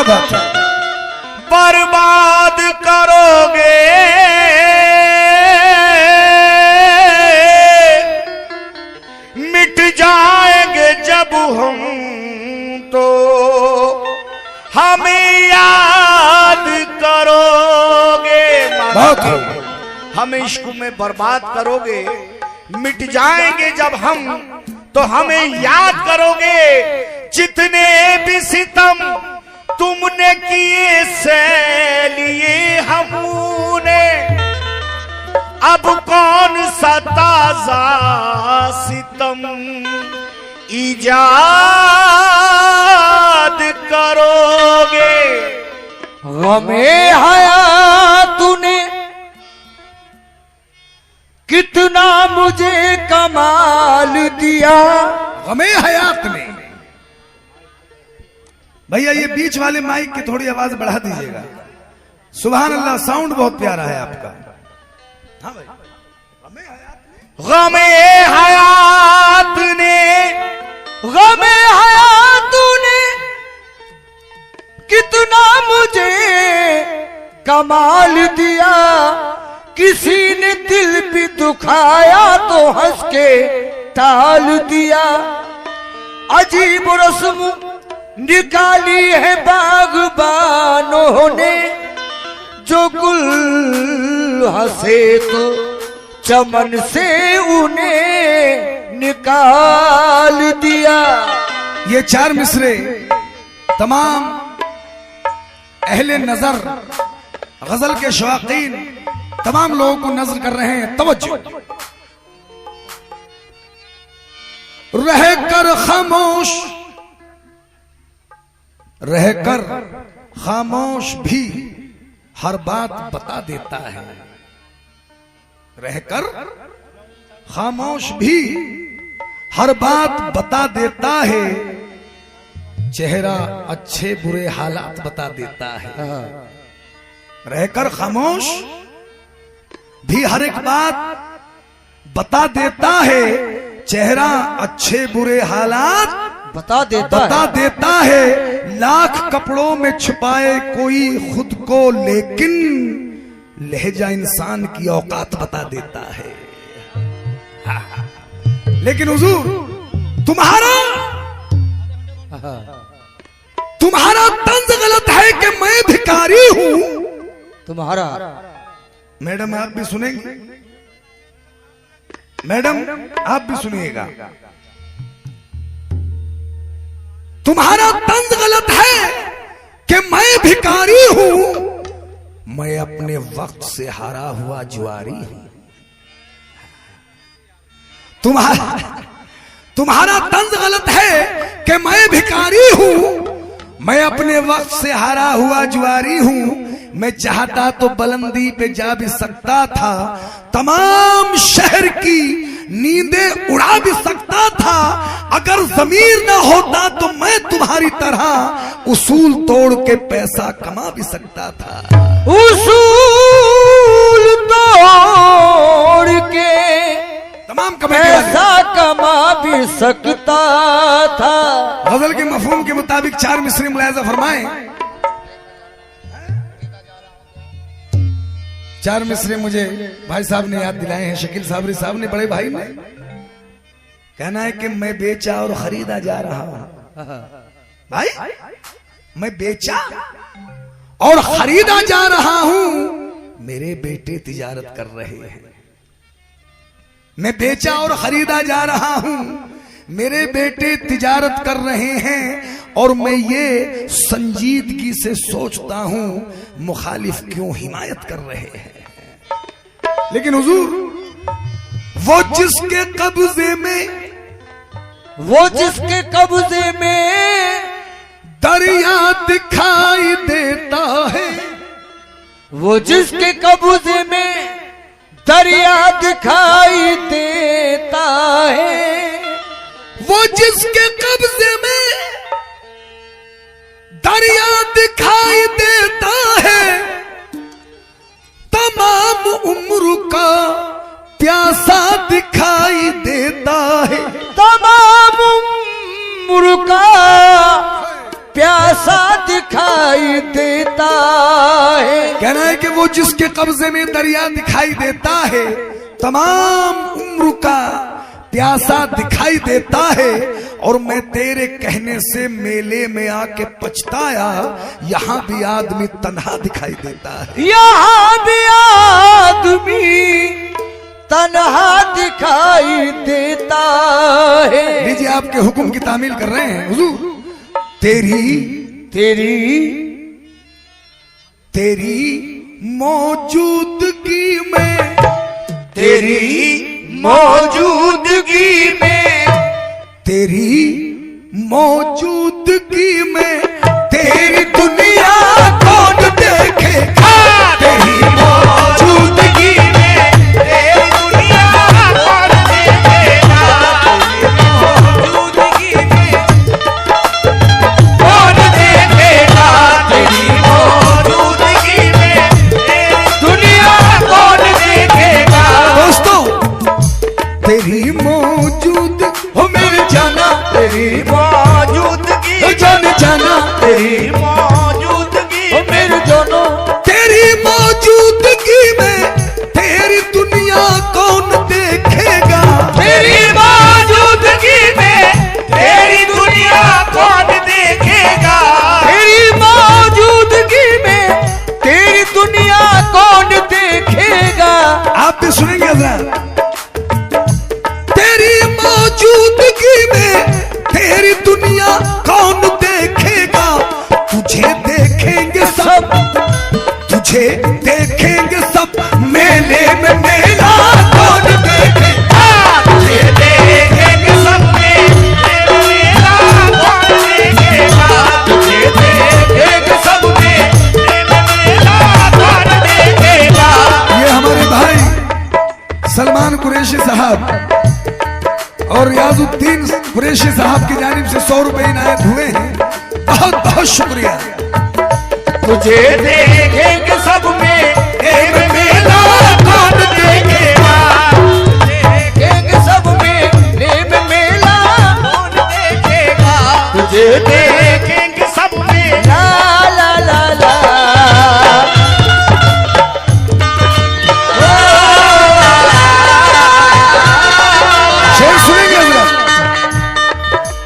क्या बात है। बर्बाद करोगे मिट जाएंगे जब हम तो हमें याद करोगे। बहुत हो। हमें इश्क में बर्बाद करोगे, मिट जाएंगे जब हम तो हमें याद करोगे। जितने भी सितम तुमने किए से लिए हमने, अब कौन सा ताजा सितम इजाद करोगे। गमे हयात तूने कितना मुझे कमाल दिया। गमे हयात में भैया ये बीच वाले माइक की थोड़ी आवाज बढ़ा दीजिएगा। सुभान अल्लाह, साउंड बहुत प्यारा है आपका। हाँ भाई, गमे हयात ने, गमे हयात तूने कितना मुझे कमाल दिया। किसी ने दिल भी दुखाया तो हंस के टाल दिया। अजीब रस्म निकाली है बागबानों ने, जो गुल हंसे तो चमन से उन्हें निकाल दिया। ये चार मिसरे तमाम अहले नजर, गजल के शौकीन तमाम लोगों को नजर कर रहे हैं। तवज्जो। रहकर खामोश, रहकर खामोश भी हर बात बता देता है। रहकर खामोश भी हर बात बता देता है। चेहरा अच्छे बुरे हालात बता देता है। रहकर खामोश भी हर एक बात बता देता है। चेहरा अच्छे बुरे हालात बता देता है। लाख कपड़ों में छुपाए कोई खुद को, लेकिन लहजा इंसान की औकात बता देता है। लेकिन हुजूर तुम्हारा तंज गलत है कि मैं भिखारी हूं। तुम्हारा मैडम आप भी सुनेंगे, मैडम आप भी सुनिएगा। तुम्हारा तंज गलत है कि मैं भिखारी हूं। मैं अपने वक्त से हारा हुआ जुआरी हूं। तुम्हारा तंज गलत है कि मैं भिखारी हूं। मैं अपने वक्त से हारा हुआ जुआरी हूं। मैं चाहता तो बुलंदी पे जा भी सकता था। तमाम शहर की नींदें उड़ा भी सकता था। अगर जमीर ना होता तो मैं तुम्हारी तरह उसूल तोड़ के पैसा कमा भी सकता था। उसूल तोड़ के तमाम पैसा कमा भी सकता था। गजल के मफहूम के मुताबिक चार मिसरे मुलाहिजा फरमाएं। चार मिसरे मुझे भाई साहब ने याद दिलाए हैं, शकील साबरी साहब ने, बड़े भाई ने। कहना है कि मैं बेचा और खरीदा जा रहा हूं। भाई मैं बेचा और खरीदा जा रहा हूं। मेरे बेटे तिजारत कर रहे हैं। मैं बेचा और खरीदा जा रहा हूं। मेरे बेटे तिजारत कर रहे हैं। और मैं ये संजीदगी से सोचता हूं मुखालिफ क्यों हिमायत कर रहे हैं। लेकिन हुजूर वो जिसके कब्जे में दरिया दिखाई देता है। वो जिसके कब्जे में दरिया दिखाई देता है। वो जिसके कब्जे में दरिया दिखाई देता है। तमाम उम्र का प्यासा दिखाई देता है। तमाम उम्र का प्यासा दिखाई कहना है कि वो जिसके कब्जे में दरिया दिखाई देता है, तमाम उम्र का प्यासा दिखाई देता है, और मैं तेरे कहने से मेले में आके पछताया, यहाँ भी आदमी तन्हा दिखाई देता है। यहाँ भी आदमी तन्हा दिखाई देता है। लीजिए, आपके हुक्म की तामील कर रहे हैं हुजूर। तेरी मौजूदगी में, तेरी मौजूदगी में, तेरी मौजूदगी में तेरी दुनिया कौन देखेगा? तेरी मौजूदगी में तेरी दुनिया कौन देखेगा? मौजूदगी में कौन देखेगा? तेरी मौजूदगी में तेरी दुनिया कौन देखेगा? दोस्तों, तेरी मौजूद हो मेरे जाना, तेरी मौजूदगी जान जाना, तेरी मौजूदगी ओ मेरे दोनों, तेरी मौजूदगी में तेरी दुनिया कौन देखेगा? तेरी मौजूदगी में तेरी दुनिया कौन देखेगा? तेरी मौजूदगी में तेरी दुनिया कौन देखेगा? आप भी सुनेंगे जरा। तेरी मौजूदगी में तेरी दुनिया कौन देखेगा? तुझे देखेंगे सब, तुझे देखेंगे सब, मेले में मेला कौन देखेगा? तुझे देखेंगे सब मेला कौन देखेगा? तुझे देखेंगे सब मेला कौन देखेगा? ये हमारे भाई सलमान कुरैशी साहब और रियाजुद्दीन कुरैशी साहब की जानिब से 100 रुपए इनायत हुए हैं। बहुत बहुत शुक्रिया। तुझे देखेंगे सब मेला कौन देखेगा? देखेंगे सब मेले में मेला कौन देखेगा? तुझे देखेंगे सब मेला। ला ला ला ला। शेर सुनेंगे जरा।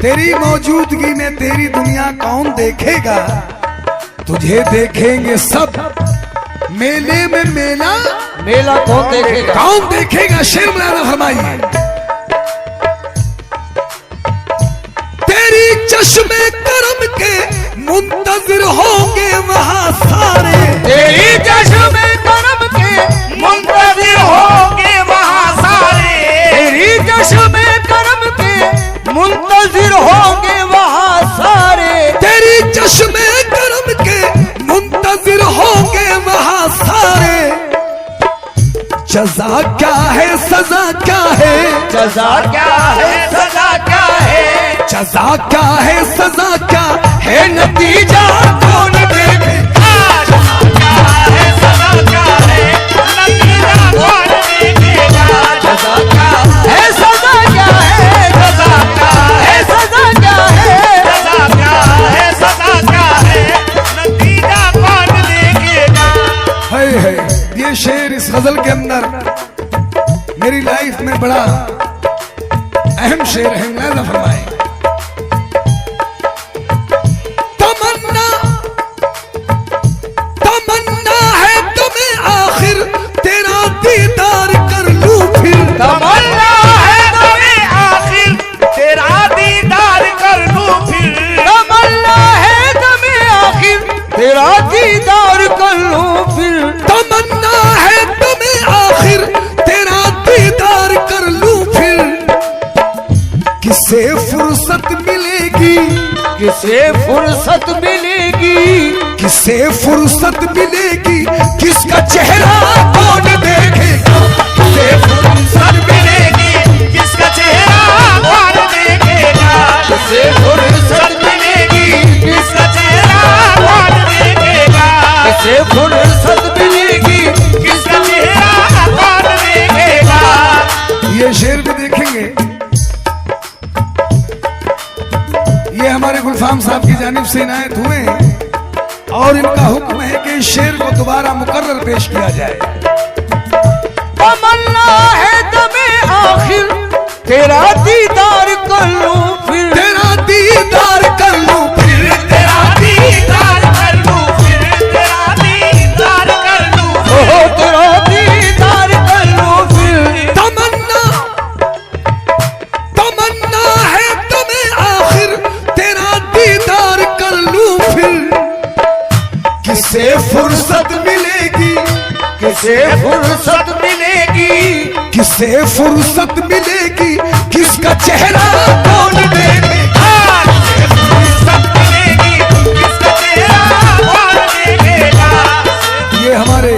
तेरी मौजूदगी में तेरी दुनिया कौन देखेगा? तुझे देखेंगे सब, मेले में मेला मेला कौन देखेगा? कौन देखेगा? शेर मौलाना फरमाइए। तेरी चश्मे करम के मुंतजिर होंगे वहां सारे, तेरी चश्मे करम के मुंतजिर होंगे वहां सारे। तेरी चश्मे करम के मुंतजिर होंगे वहां सारे। तेरी चश्मे करम के मुंतजिर होंगे वहां सारे। जज़ा क्या है, सजा क्या है? जज़ा क्या है सजा क्या है? जज़ा क्या है, सजा क्या है? नतीजा कौन देखेगा? क्या है सजा क्या है? नतीजा कौन देखेगा? जज़ा क्या है, सजा क्या है? सजा क्या है? सजा क्या है? सजा क्या है? सजा क्या है? नतीजा कौन देखेगा? है ये शेर इस गजल के अंदर मेरी लाइफ में बड़ा अहम शेर है। मुलाज़ा फरमाएं। तमन्ना तमन्ना है तुम्हें आखिर तेरा दीदार कर लूं फिर। तमन्ना है तुम्हें आखिर तेरा दीदार कर लूं फिर। तमन्ना है तुम्हें आखिर तेरा दीदार कर लूं फिर। तमन्ना है तुम्हें आखिर तेरा दीदार कर लूं फिर। किसे फुर्सत मिलेगी, किसे फुर्सत मिलेगी, किसे फुर्सत मिलेगी, किसका चेहरा कौन देखेगा? किसे फुर्सत मिलेगी किसका चेहरा कौन देखेगा? किसे फुर्सत मिलेगी, किसका चेहरा कौन देखेगा? किसे फुर्सत मिलेगी, किसका चेहरा कौन देखेगा? ये शेर भी देखेंगे। ये हमारे गुलफाम साहब की जानिब से इनायत हुए हैं। और इनका हुक्म है कि इस शेर को दोबारा मुकर्रर पेश किया जाए। तमन्ना है दमे आखिर तेरा दीदार कर लूं फिर, तेरा दीदार कर लूं फिर, तेरा दीदार कर लूं फिर, तेरा दीदार कर लूं ओ तेरा दीदार कर लूं फिर। तमन्ना तमन्ना है तुम्हें आखिर तेरा दीदार कर लूं फिर, किसे फुर्सत मिलेगी, किसे फुर्सत मिलेगी, किसे फुर्सत मिलेगी, किसका चेहरा कौन देखेगा, फुर्सत मिलेगी, किसका चेहरा कौन देखेगा। ये हमारे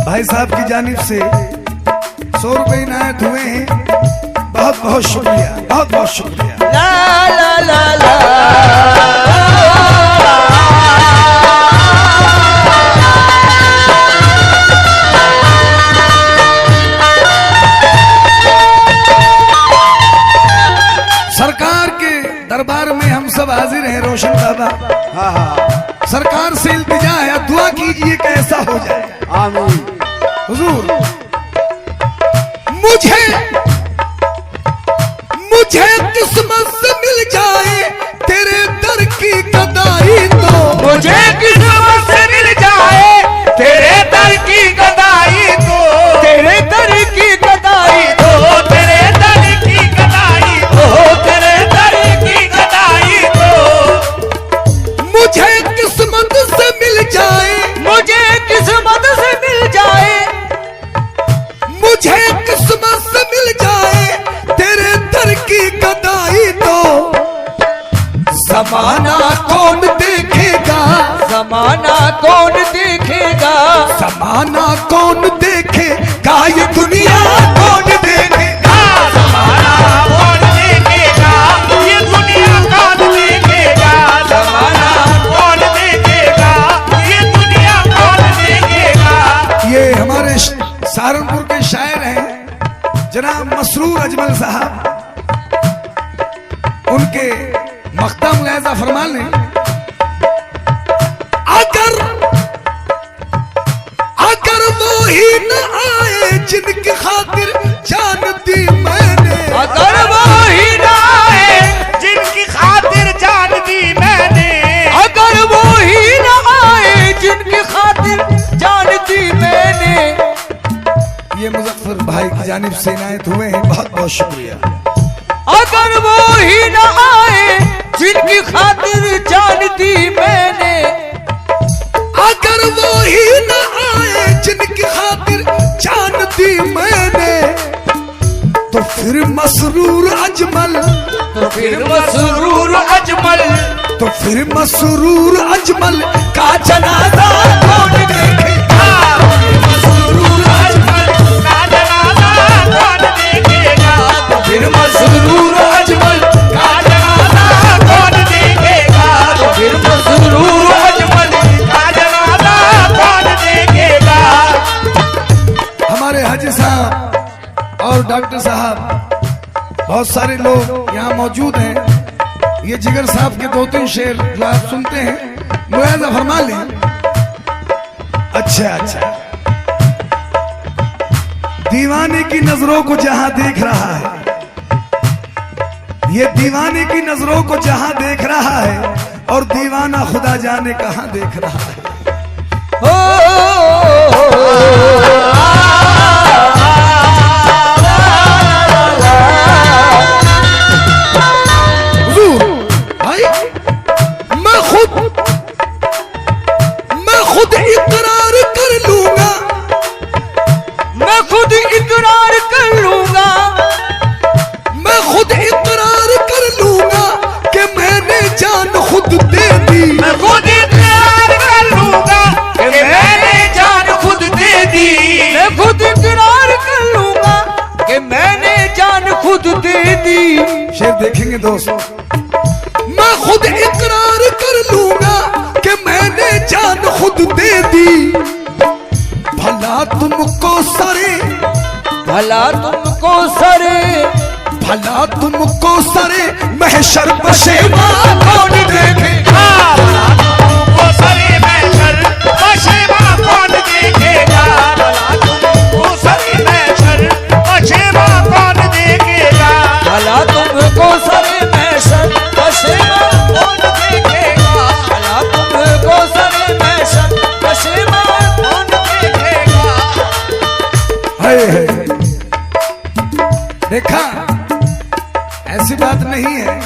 भाई साहब की जानिब से 100 रुपए इनायत हुए हैं। बहुत बहुत शुक्रिया, बहुत बहुत शुक्रिया। ला ला ला ला। सरकार के दरबार में हम सब हाजिर हैं रोशन बाबा। सरकार से इल्तिजा है, दुआ कीजिए कैसा हो जाए। आमीन। हुजूर मुझे मुझे किस्मत से मिल जाए तेरे दर की गदाई तो, मुझे किस्मत से मिल जाए तेरे दर की गदाई तो, तेरे दर की गदाई तो, तेरे दर की गदाई ओ तेरे दर की गदाई तो, मुझे किस्मत से मिल जाए, मुझे किस्मत से मिल जाए, मुझे किस्मत से मिल जाए तेरे दर की गदाई तो, जमाना कौन देखेगा, जमाना कौन देखेगा, जमाना कौन देखेगा, ये दुनिया कौन देखेगा, जमाना कौन देखेगा, ये दुनिया कौन देखेगा, जमाना कौन देखेगा, ये दुनिया कौन देखेगा। ये हमारे सहारनपुर के शायर हैं जनाब मसरूर अजमल साहब, उनके मख्ता मुलाहिजा फरमा लें। अगर अगर वो ही न आए जिनकी खातिर जान दी मैंने, अगर वो ही ना आए, जिनकी खातिर जान दी मैंने, अगर वो ही ना आए जिनकी खातिर जान दी मैंने। ये मुजफ्फर भाई की जानिब से इनायत हुए हैं, बहुत बहुत शुक्रिया। अगर वो ही ना आए जिनकी खातिर जान दी मैंने, अगर वो ही न आए जिनकी खातिर जान दी मैंने, तो फिर मसरूर अजमल, तो फिर मसरूर अजमल, तो फिर मसरूर अजमल का जनाजा कौन देखेगा, मसरूर अजमल का जनाजा कौन देखेगा, फिर मसरूर अजमल, का जनाजा कौन देखेगा, फिर मसरूर अजमल। का जनाजा कौन देखेगा। हमारे हाजी साहब और डॉक्टर साहब बहुत सारे लोग यहाँ मौजूद हैं। ये जिगर साहब के 2-3 शेर जो आप सुनते हैं मुलाहिजा फरमा लें। अच्छा अच्छा, दीवाने की नजरों को जहां देख रहा है, ये दीवाने की नजरों को जहां देख रहा है, और दीवाना खुदा जाने कहां देख रहा है। हुजूर भाई, मैं खुद इकरार कर लूंगा, मैं खुद इकरार कर लूंगा, मैं खुद इकरार कर लूंगा कि मैंने जान खुद दे दी, मैं खुद इकरार कर लूंगा कि मैंने जान खुद दे दी, मैं खुद इकरार कर लूंगा कि मैंने जान खुद दे दी। शेर देखेंगे दोस्त, मैं खुद इकरार कर लूंगा कि मैंने जान खुद दे दी, भला तुमको सरे, भला तुमको सरे, भला तुमको सरे महशर बशेवा कौन देखेगा, तुमको सरी महशर पशेमा कौन देखेगा भला तुमको सरी महशर पशेमा कौन देखेगा भला तुमको सरे महशर पशेमा कौन देखेगा भला तुमको सरे महशर पशेमा कौन देखेगा। हाय हाय। देखा ऐसी बात नहीं है।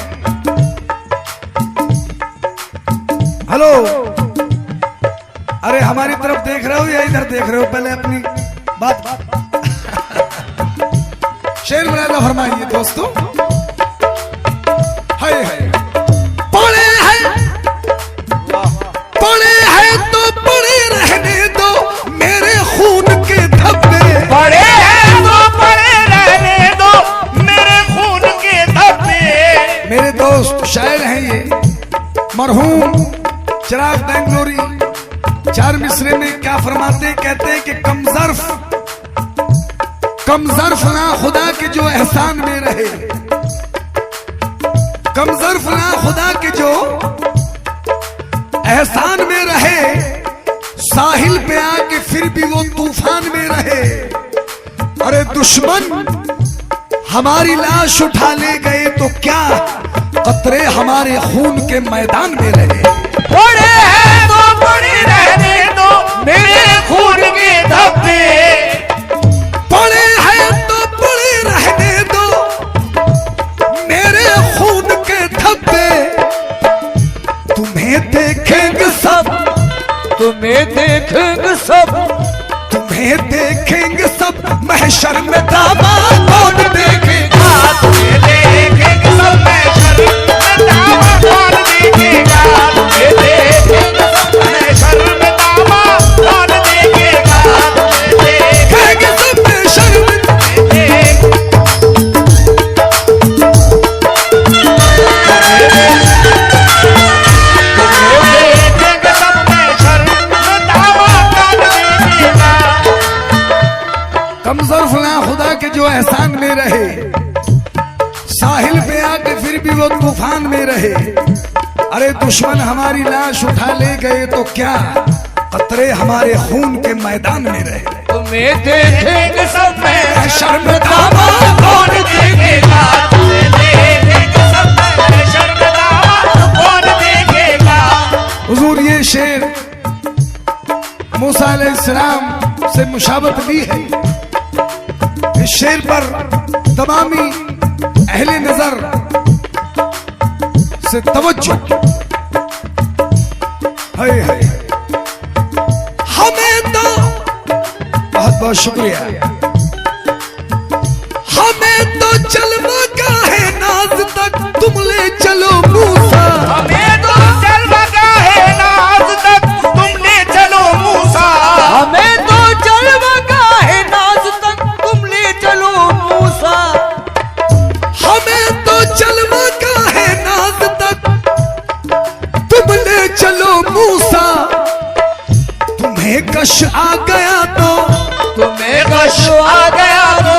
हेलो, अरे हमारी तरफ देख रहे हो या इधर देख रहे हो? पहले अपनी बात शेर मुलायदा फरमाइए दोस्तों। हाय हाय। पड़े हैं तो पड़े रहने दो मेरे खून के धब्बे। पड़े हैं तो पड़े रहने दो मेरे खून के धब्बे। मेरे दोस्त शायर हैं ये मरहूम चिराग बेंगलोरी, 4 मिसरे में क्या फरमाते? कहते हैं कि कमजर्फ ना खुदा के जो एहसान में रहे, कमजर्फ ना खुदा के जो एहसान में रहे, साहिल पे आके फिर भी वो तूफान में रहे। अरे दुश्मन हमारी लाश उठा ले गए तो क्या, कतरे हमारे खून के मैदान में रहे। पड़े हैं तो पड़े रहने दो मेरे खून के धब्बे। पड़े हैं तो पड़े रहने दो मेरे खून के धब्बे। तुम्हें देखेंगे सब, तुम्हें देखेंगे सब, तुम्हें देखेंगे सब, महशर में दामाद कौन देखेगा। तुम्हें देखेंगे सब महशर में दामाद कौन देखेगा। तुम्हें देखेंगे सब महशर में दामाद कौन देखेगा। तुम्हें देखेंगे सब महशर में। कमजोर फला खुदा के जो एहसान में रहे, साहिल पे आके फिर भी वो तूफान में रहे। अरे दुश्मन हमारी लाश उठा ले गए तो क्या, कतरे हमारे खून के मैदान में रहे। तुम्हें देखेंगे सब महशर में दामाद कौन देखेगा। तुम्हें देखेंगे सब महशर में दामाद कौन देखेगा। हुजूर ये शेर मूसा अलैहिस्सलाम से मुशाबत भी है। इस शेर पर तमामी अहले नजर से तवज्जो। हाय हाय। हमें तो बहुत बहुत शुक्रिया। हमें तो चलवा का है नाज तक तुम ले चलो मूसा। हमें तो जलवा का है नाज तक तुम ले चलो मूसा। हमें तो जलवा का है नाज तक तुम ले चलो मूसा। हमें तो चलवा का है नाज तक तुम ले चलो मूसा। तुम्हें कश आ गया तो, तुम्हें कश आ गया तो,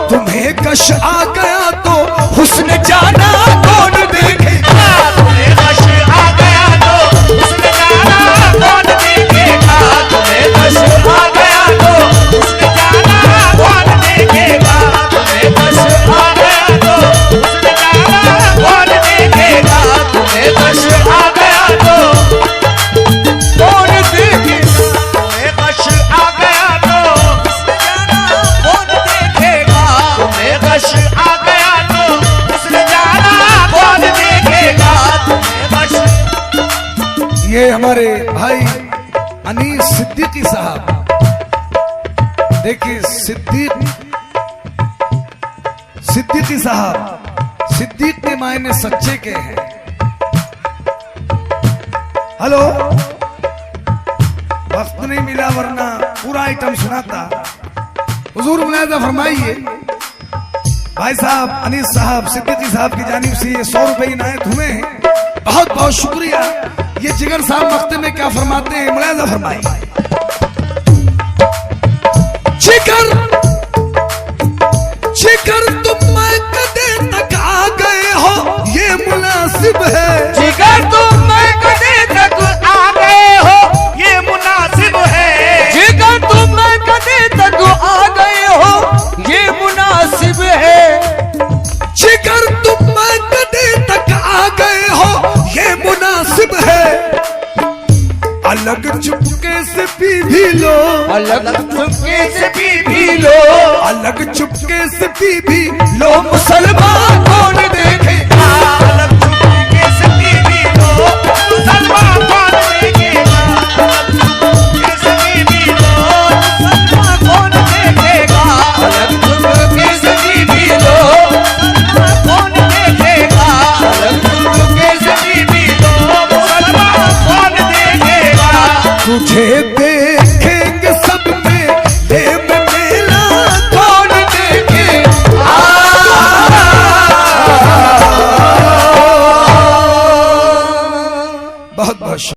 तुम्हें कश आ गया तो हुस्न जाना कौन देखेगा। तुम्हें कश आ गया तो उसने जाना कौन देखेगा। तुम्हें कश आ गया तो उसने जाना कौन देखेगा। तुम्हें कश आ गया तो उसने जाना कौन देखेगा। तुम्हें कश आ गया तो कौन देखेगा। तुम्हें कश आ गया तो उसने जाना कौन देखेगा। तुम्हें कश आ गया तो उसने जाना कौन देखेगा। तुम्हें कश ये हमारे भाई अनीस सिद्दीकी साहब, देखिए सिद्दीकी साहब, सिद्दीक के मायने सच्चे के हैं। हेलो, वक्त नहीं मिला वरना पूरा आइटम सुनाता। हुजूर मुलाहिजा फरमाइए, भाई साहब अनीस साहब सिद्दीकी साहब की जानिब से ये 100 रुपए इनायत हुए हैं। बहुत बहुत शुक्रिया। ये जिगर साहब मख्ते में क्या फरमाते हैं, मुलाहिजा फरमाइए। जिगर जिगर तुम मैं कदे तक आ गए हो ये मुनासिब है। जिगर तुम मैं कदे तक आ गए हो अलग चुपके से पी भी लो, अलग चुपके से पी भी